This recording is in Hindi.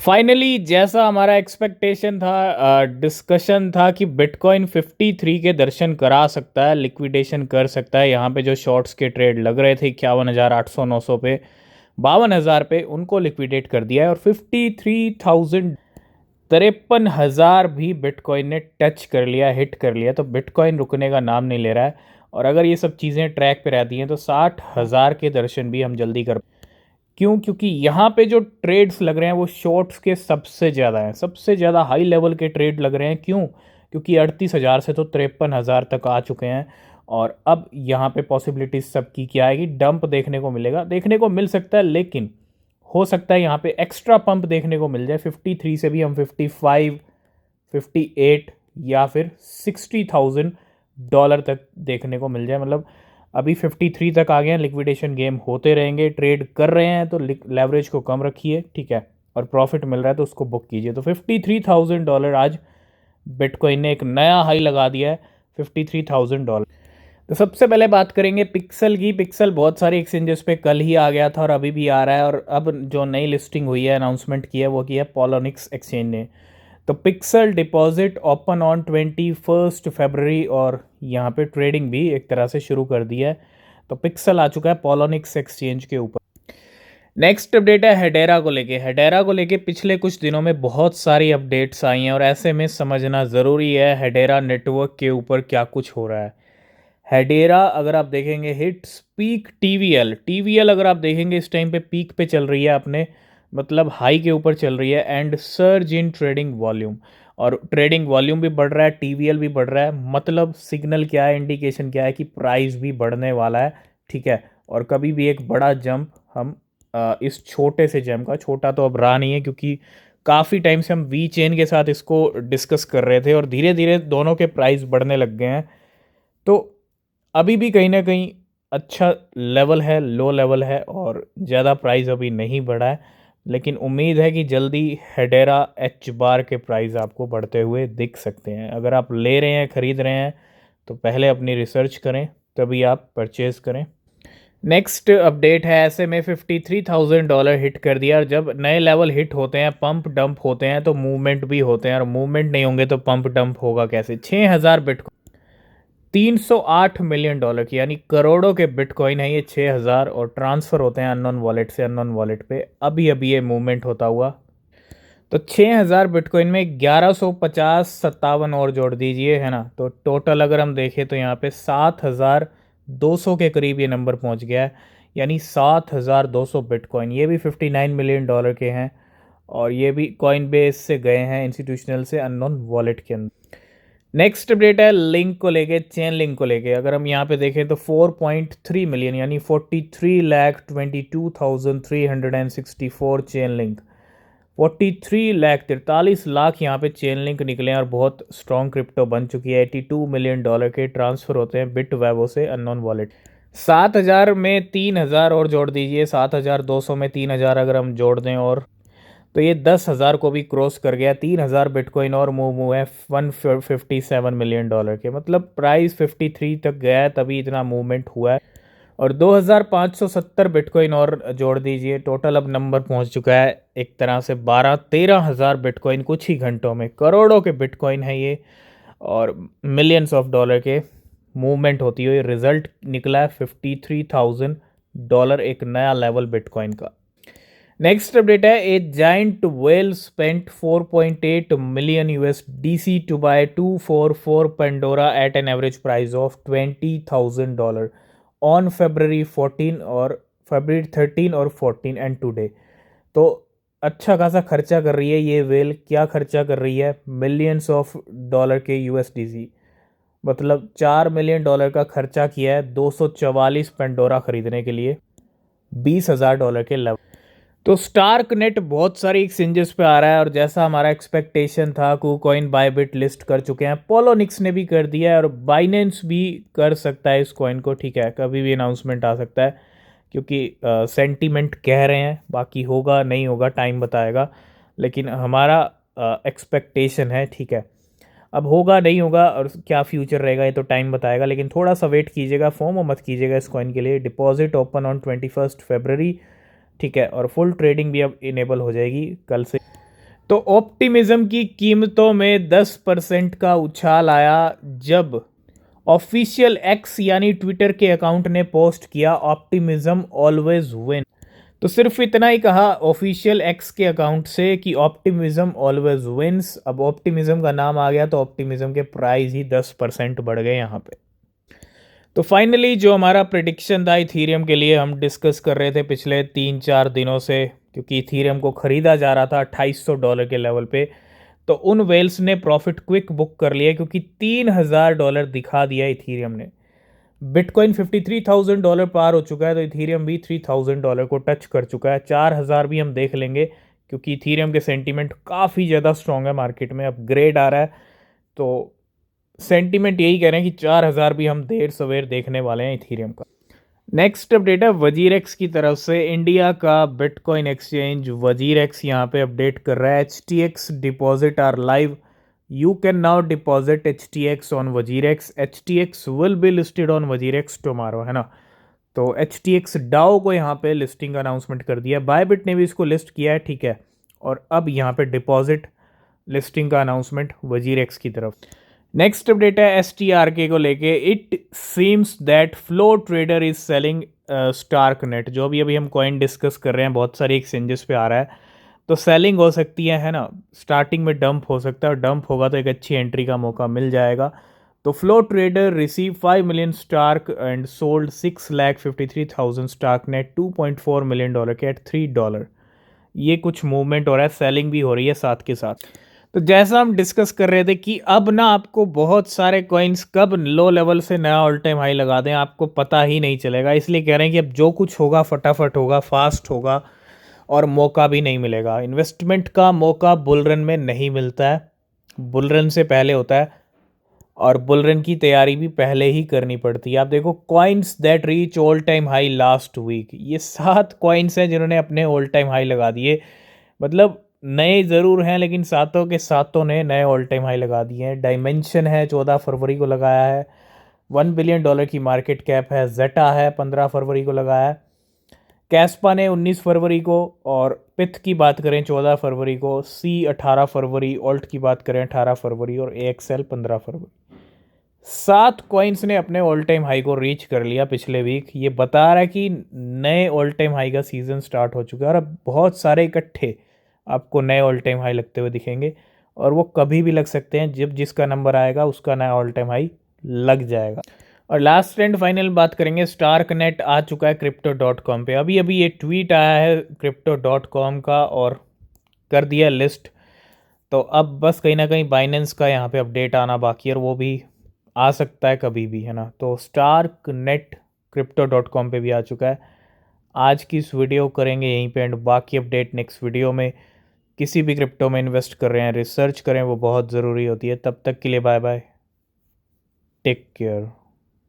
फाइनली जैसा हमारा एक्सपेक्टेशन था, डिस्कशन था कि बिटकॉइन 53 के दर्शन करा सकता है, लिक्विडेशन कर सकता है। यहाँ पे जो शॉर्ट्स के ट्रेड लग रहे थे 51,800 900 पे, 52,000 पे, उनको लिक्विडेट कर दिया है। और 53,000, 53,000 भी बिटकॉइन ने टच कर लिया, हिट कर लिया। तो बिटकॉइन रुकने का नाम नहीं ले रहा है। और अगर ये सब चीज़ें ट्रैक पे रहती हैं तो 60,000 के दर्शन भी हम जल्दी कर। क्यों? क्योंकि यहाँ पे जो ट्रेड्स लग रहे हैं वो शॉर्ट्स के सबसे ज़्यादा हैं, सबसे ज़्यादा हाई लेवल के ट्रेड लग रहे हैं। क्यों? क्योंकि 38,000 से तो 53,000 तक आ चुके हैं। और अब यहाँ पे पॉसिबिलिटीज सबकी क्या आएगी? डंप देखने को मिलेगा, देखने को मिल सकता है, लेकिन हो सकता है यहाँ पे एक्स्ट्रा पंप देखने को मिल जाए। 53 से भी हम 55, 58 या फिर $60,000 तक देखने को मिल जाए। मतलब अभी 53 तक आ गए हैं, लिक्विडेशन गेम होते रहेंगे। ट्रेड कर रहे हैं तो लेवरेज को कम रखिए, ठीक है, और प्रॉफिट मिल रहा है तो उसको बुक कीजिए। तो $53,000 आज बिटकॉइन ने एक नया हाई लगा दिया है, $53,000। तो सबसे पहले बात करेंगे पिक्सल की। पिक्सल बहुत सारे एक्सचेंजेस पे कल ही आ गया था और अभी भी आ रहा है। और अब जो नई लिस्टिंग हुई है, अनाउंसमेंट की है, वो की है पोलोनिक्स एक्सचेंज ने। तो पिक्सल डिपॉजिट ओपन ऑन 21 फरवरी और यहाँ पे ट्रेडिंग भी एक तरह से शुरू कर दी है। तो पिक्सल आ चुका है पोलोनिक्स एक्सचेंज के ऊपर। नेक्स्ट अपडेट है हेडेरा को लेके। हेडेरा को लेके पिछले कुछ दिनों में बहुत सारी अपडेट्स आई हैं और ऐसे में समझना ज़रूरी है हेडेरा नेटवर्क के ऊपर क्या कुछ हो रहा है। हेडेरा अगर आप देखेंगे हिट्स पीक टीवीएल, टीवीएल अगर आप देखेंगे इस टाइम पे पीक पे चल रही है, अपने मतलब हाई के ऊपर चल रही है। And surge in trading volume, और ट्रेडिंग वॉल्यूम भी बढ़ रहा है, टीवीएल भी बढ़ रहा है। मतलब सिग्नल क्या है, इंडिकेशन क्या है कि प्राइस भी बढ़ने वाला है, ठीक है। और कभी भी एक बड़ा जंप हम इस छोटे से जंप का, छोटा तो अब रहा नहीं है क्योंकि काफ़ी टाइम से हम वी चेन के साथ इसको डिस्कस कर रहे थे और धीरे धीरे दोनों के प्राइस बढ़ने लग गए हैं। तो अभी भी कहीं ना कहीं अच्छा लेवल है, लो लेवल है और ज़्यादा प्राइस अभी नहीं बढ़ा है। लेकिन उम्मीद है कि जल्दी हेडेरा एच बार के प्राइस आपको बढ़ते हुए दिख सकते हैं। अगर आप ले रहे हैं, ख़रीद रहे हैं, तो पहले अपनी रिसर्च करें, तभी आप परचेज़ करें। नेक्स्ट अपडेट है, ऐसे में $53,000 हिट कर दिया। और जब नए लेवल हिट होते हैं, पंप डंप होते हैं, तो मूवमेंट भी होते हैं। और मूवमेंट नहीं होंगे तो पंप डंप होगा कैसे? 6,000 बिटकॉइन, $308 मिलियन की, यानी करोड़ों के बिटकॉइन है ये 6,000, और ट्रांसफ़र होते हैं अननोन वॉलेट से अननोन वॉलेट पे। अभी अभी ये मूवमेंट होता हुआ। तो 6,000 बिटकॉइन में 1150 57 और जोड़ दीजिए, है ना। तो टोटल अगर हम देखें तो यहाँ पे 7,200 के करीब ये नंबर पहुँच गया है। यानी 7,200 बिटकॉइन, ये भी $59 मिलियन के हैं। और ये भी कॉइन बेस से गए हैं, इंस्टीट्यूशनल से अननोन वॉलेट के अंदर। नेक्स्ट अपडेट है लिंक को लेके, चेन लिंक को लेके। अगर हम यहाँ पे देखें तो 4.3 मिलियन यानी 43,22,364 चेन लिंक, 43,43 लाख यहाँ पे चेन लिंक निकले हैं। और बहुत स्ट्रॉन्ग क्रिप्टो बन चुकी है। $82 मिलियन के ट्रांसफ़र होते हैं बिट वेवो से अननोन वॉलेट। 7,000 में 3,000 और जोड़ दीजिए, 7,200 में 3,000 अगर हम जोड़ दें, और तो ये 10,000 को भी क्रॉस कर गया। 3,000 बिटकॉइन और मूव है $157 मिलियन के। मतलब प्राइस 53 तक गया है, तभी इतना मूवमेंट हुआ है। और 2,570 बिटकॉइन और जोड़ दीजिए, टोटल अब नंबर पहुंच चुका है एक तरह से 12-13,000 बिटकॉइन कुछ ही घंटों में। करोड़ों के बिटकॉइन है ये, और मिलियंस ऑफ डॉलर के मूवमेंट होती हुई रिजल्ट निकला है $53,000, एक नया लेवल बिटकॉइन का। नेक्स्ट अपडेट है, a giant whale spent 4.8 million USDC to buy 244 Pandora at an average price of $20,000 on February 14 और February 13 और 14 एंड टुडे। तो अच्छा खासा खर्चा कर रही है ये वेल। क्या खर्चा कर रही है? मिलियंस ऑफ डॉलर के USDC, मतलब $4 मिलियन का खर्चा किया है 244 पेंडोरा खरीदने के लिए, $20,000 के लेवल। तो स्टार्क नेट बहुत सारी एक्सचेंजेस पे आ रहा है, और जैसा हमारा एक्सपेक्टेशन था, KuCoin बायबिट लिस्ट कर चुके हैं, पोलोनिक्स ने भी कर दिया है, और बाइनेंस भी कर सकता है इस कॉइन को, ठीक है। कभी भी अनाउंसमेंट आ सकता है क्योंकि सेंटीमेंट कह रहे हैं, बाकी होगा नहीं होगा टाइम बताएगा। लेकिन हमारा एक्सपेक्टेशन है, ठीक है। अब होगा नहीं होगा और क्या फ्यूचर रहेगा ये तो टाइम बताएगा, लेकिन थोड़ा सा वेट कीजिएगा, फोमो मत कीजिएगा इस कॉइन के लिए। डिपॉजिट ओपन ऑन 21 फरवरी, ठीक है। और फुल ट्रेडिंग भी अब इनेबल हो जाएगी कल से। तो ऑप्टिमिज्म की कीमतों में 10% का उछाल आया जब ऑफिशियल एक्स यानी ट्विटर के अकाउंट ने पोस्ट किया ऑप्टिमिज्म ऑलवेज विन। तो सिर्फ इतना ही कहा ऑफिशियल एक्स के अकाउंट से कि ऑप्टिमिज्म ऑलवेज विंस। अब ऑप्टिमिज्म का नाम आ गया तो ऑप्टिमिज्म के प्राइस ही 10% बढ़ गए यहाँ पे। तो फाइनली जो हमारा प्रिडिक्शन था इथीरियम के लिए हम डिस्कस कर रहे थे पिछले 3-4 दिनों से, क्योंकि इथीरियम को ख़रीदा जा रहा था $2800 के लेवल पे, तो उन वेल्स ने प्रॉफिट क्विक बुक कर लिया क्योंकि $3000 दिखा दिया इथीरियम ने। बिटकॉइन $53,000 पार हो चुका है, तो इथीरियम भी $3000 को टच कर चुका है। 4000 भी हम देख लेंगे क्योंकि इथीरियम के सेंटीमेंट काफ़ी ज़्यादा स्ट्रॉन्ग है, मार्केट में अपग्रेड आ रहा है। तो सेंटीमेंट यही कह रहे हैं कि 4000 भी हम देर सवेर देखने वाले हैं इथीरियम का। नेक्स्ट अपडेट है वजीरेक्स की तरफ से। इंडिया का बिटकॉइन एक्सचेंज वजीरेक्स यहाँ पे अपडेट कर रहा है HTX deposit are live, you can now deposit HTX on WazirX, HTX will be listed on WazirX tomorrow, है ना। तो HTX डाओ को यहाँ पे लिस्टिंग अनाउंसमेंट कर दिया, बायबिट ने भी इसको लिस्ट किया है, ठीक है। और अब यहाँ पे डिपॉजिट लिस्टिंग का अनाउंसमेंट वजीरेक्स की तरफ। नेक्स्ट अपडेट है STRK को लेके। It seems that flow trader is selling Starknet. जो भी अभी हम कॉइन डिस्कस कर रहे हैं बहुत सारी एक्सचेंजेस पे आ रहा है, तो सेलिंग हो सकती है ना। स्टार्टिंग में डंप हो सकता है और डंप होगा तो एक अच्छी एंट्री का मौका मिल जाएगा। तो flow trader receive 5 million Stark and sold 6,53,000 Starknet $2.4 million के एट $3। ये कुछ मूवमेंट हो रहा है, सेलिंग भी हो रही है साथ के साथ। तो जैसा हम डिस्कस कर रहे थे कि अब ना आपको बहुत सारे कॉइन्स कब लो लेवल से नया ऑल टाइम हाई लगा दें आपको पता ही नहीं चलेगा, इसलिए कह रहे हैं कि अब जो कुछ होगा फटाफट होगा, फास्ट होगा और मौका भी नहीं मिलेगा। इन्वेस्टमेंट का मौका बुल रन में नहीं मिलता है, बुल रन से पहले होता है और बुल रन की तैयारी भी पहले ही करनी पड़ती है। आप देखो coins that reach all time high last week, ये 7 कॉइन्स हैं जिन्होंने अपने ऑल टाइम हाई लगा दिए। मतलब नए ज़रूर हैं लेकिन सातों के सातों ने नए ऑल टाइम हाई लगा दिए हैं। डायमेंशन है 14 फरवरी को लगाया है, $1 बिलियन की मार्केट कैप है। जेटा है 15 फरवरी को लगाया है, कैस्पा ने 19 फरवरी को, और पिथ की बात करें 14 फरवरी को, सी 18 फरवरी, ऑल्ट की बात करें 18 फरवरी और AXL 15 फरवरी। 7 कॉइन्स ने अपने ऑल टाइम हाई को रीच कर लिया पिछले वीक। ये बता रहा है कि नए ऑल टाइम हाई का सीज़न स्टार्ट हो चुका है और अब बहुत सारे इकट्ठे आपको नए ऑल टाइम हाई लगते हुए दिखेंगे और वो कभी भी लग सकते हैं, जब जिसका नंबर आएगा उसका नया ऑल टाइम हाई लग जाएगा। और लास्ट एंड फाइनल बात करेंगे, स्टार्क नेट आ चुका है crypto.com पे। अभी अभी ये ट्वीट आया है crypto.com का और कर दिया लिस्ट। तो अब बस कहीं ना कहीं बाइनेंस का यहाँ पे अपडेट आना बाकी है और वो भी आ सकता है कभी भी, है ना। तो स्टार्क नेट crypto.com पे भी आ चुका है। आज की इस वीडियो करेंगे यहीं पे एंड, बाकी अपडेट नेक्स्ट वीडियो में। किसी भी क्रिप्टो में इन्वेस्ट कर रहे हैं रिसर्च करें, वो बहुत ज़रूरी होती है। तब तक के लिए बाय बाय, टेक केयर।